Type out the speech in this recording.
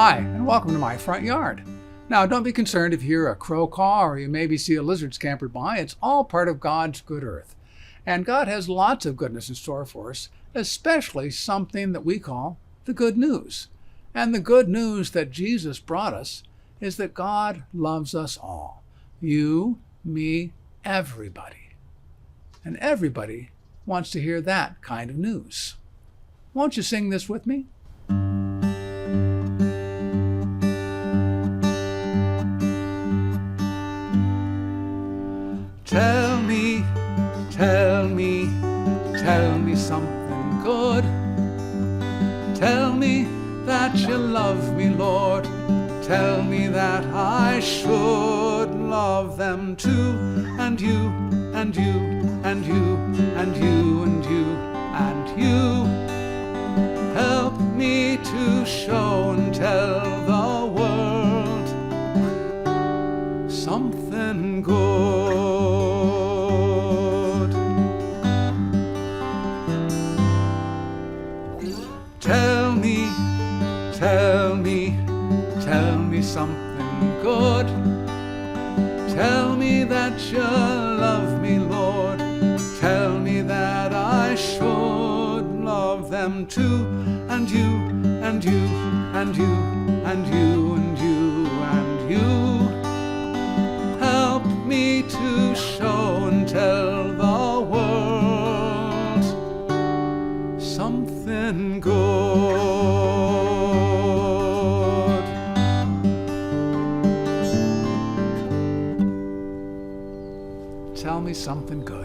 Hi, and welcome to my front yard. Now, don't be concerned if you hear a crow caw or you maybe see a lizard scamper by. It's all part of God's good earth. And God has lots of goodness in store for us, especially something that we call the good news. And the good news that Jesus brought us is that God loves us all. You, me, everybody. And everybody wants to hear that kind of news. Won't you sing this with me? Tell me, tell me, tell me something good. Tell me that you love me, Lord. Tell me that I should love them too. And you, and you, and you, and you, and you, and you. Help me to show and tell the world something good. Tell me, tell me, tell me something good. Tell me that you love me, Lord. Tell me that I should love them too. And you, and you, and you, and you, and you, and you. Help me to show and tell the world something good. Tell me something good.